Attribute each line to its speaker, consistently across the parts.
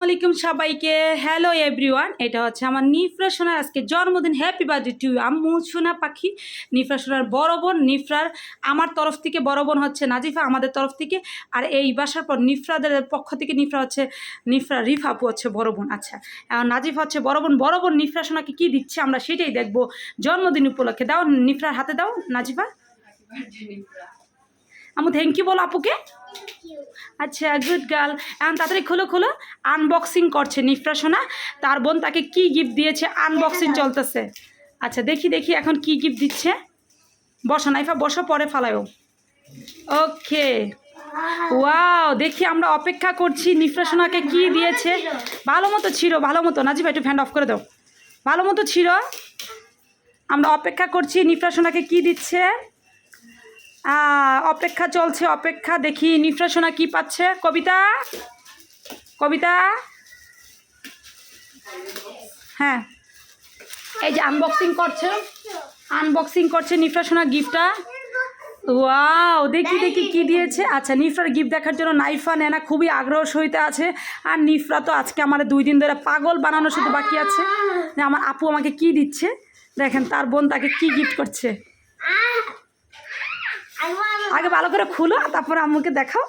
Speaker 1: আসসালামাইকুম সবাইকে। Hello everyone, এটা হচ্ছে আমার নিফরা সোনার আজকে জন্মদিন। হ্যাপি বার্থডে টু আম্মু সোনা পাখি। নিফরা সোনার বড় বোন, নিফরার আমার তরফ থেকে বড় বোন হচ্ছে নাজিফা আমাদের তরফ থেকে, আর এই বাসার পর নিফরাদের পক্ষ থেকে নিফরা রিফা আপু হচ্ছে বড় বোন। আচ্ছা, নাজিফা হচ্ছে বড় বোন নিফরা সোনাকে কী দিচ্ছে আমরা সেটাই দেখবো জন্মদিন উপলক্ষে। দাও নিফরার হাতে দাও নাজিফা। আম্মু থ্যাংক ইউ বলো আপুকে। আচ্ছা, গুড গার্ল। এখন তাড়াতাড়ি খোলো। আনবক্সিং করছে নিফরা সোনা, তার বোন তাকে কি গিফট দিয়েছে আনবক্সিং চলতেছে। আচ্ছা দেখি এখন কি গিফট দিচ্ছে। বসো নাইফা, বসো, পরে ফালায়ও। ওকে, ওয়াও, দেখি আমরা অপেক্ষা করছি নিফরা সোনাকে কি দিয়েছে। ভালো মতো নাজিবা একটু ফ্যান অফ করে দাও। ভালো মতো ছিল, আমরা অপেক্ষা করছি নিফরা সোনাকে কি দিচ্ছে। অপেক্ষা চলছে, অপেক্ষা। দেখি নিফরা সোনা কি পাচ্ছে। কবিতা হ্যাঁ, এই যে আনবক্সিং করছে নিফরা সোনা গিফটটা। ওয়াও, দেখি কি দিয়েছে। আচ্ছা, নিফরার গিফট দেখার জন্য নাইফা নেনা খুবই আগ্রহ সহিত আছে। আর নিফরা তো আজকে আমার 2 দিন ধরে পাগল বানানো শুধু বাকি আছে যে আমার আপু আমাকে কি দিচ্ছে। দেখেন তার বোন তাকে কি গিফট করছে। আগে ভালো করে খুলো, তারপরে আম্মুকে দেখাও।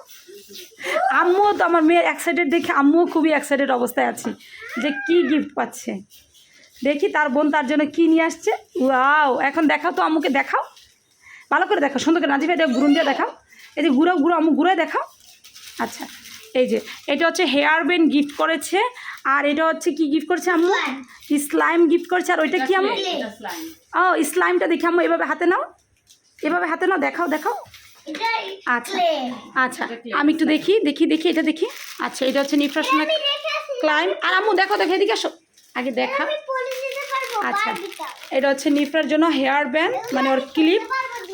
Speaker 1: আম্মুও তো আমার মেয়ের এক্সাইটেড দেখে আম্মুও খুবই এক্সাইটেড অবস্থায় আছি যে কি গিফট পাচ্ছে। দেখি তার বোন তার জন্য কি নিয়ে আসছে। ওয়াও, এখন দেখাও তো আম্মুকে, দেখাও ভালো করে, দেখাও সুন্দর করে। নাজিফা এটা গুরুন দিয়ে দেখাও। এই যে গুঁড়ো আম্মু গুঁড়োয় দেখাও। আচ্ছা, এই যে এটা হচ্ছে হেয়ার ব্যান্ড গিফট করেছে, আর এটা হচ্ছে কি গিফট করেছে আম্মু? স্লাইম গিফট করেছে। আর ওইটা কি আম্মু? ও, স্লাইমটা দেখি আম্মু, এভাবে হাতে নাও, দেখাও। আচ্ছা আমি একটু দেখি এটা দেখি। আচ্ছা, এটা হচ্ছে নিফরা সোনা ক্লাইম। আর আম্মু দেখো এদিকে আসো, আগে দেখা। আচ্ছা, এটা হচ্ছে নিফরার জন্য হেয়ার ব্যান্ড, মানে ওর ক্লিপ।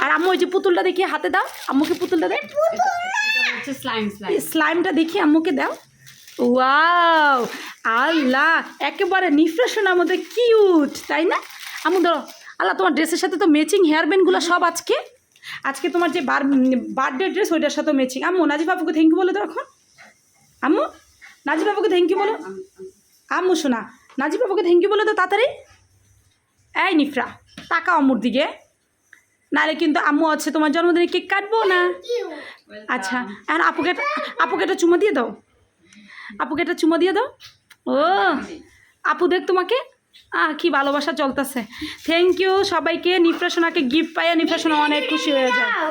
Speaker 1: আর আম্মু ওই যে পুতুলটা দেখি হাতে দাও, আম্মুকে পুতুলটা দাও। স্লাইমটা দেখি আম্মুকে দাও। ওয়াও, আল্লাহ, একেবারে নিফরা সোনার মধ্যে কিউট, তাই না আম্মু? ধরো, আল্লাহ, তোমার ড্রেসের সাথে তো ম্যাচিং হেয়ার ব্যান্ডগুলো সব আজকে তোমার যে বার্থডে ড্রেস ওইটার সাথেও ম্যাচিং। আম্মু নাজিফা আপুকে থ্যাংক ইউ বলে দাও এখন। আম্মু নাজিফা আপুকে থ্যাংক ইউ বলো। আম্মু শোনা, নাজিফা আপুকে থ্যাংক ইউ বলে দাও তাড়াতাড়ি। এই নিফরা, তাকাও আম্মুর দিকে, নাহলে কিন্তু আম্মু হচ্ছে তোমার জন্মদিনে কেক কাটবো না। আচ্ছা, এখন আপুকে একটা চুমা দিয়ে দাও। ও আপু দেখ তোমাকে, কি ভালোবাসা চলতেছে। থ্যাংক ইউ সবাইকে। নিফরা সোনাকে গিফট পাইয়া নিফরা সোনা অনেক খুশি হয়ে যায়।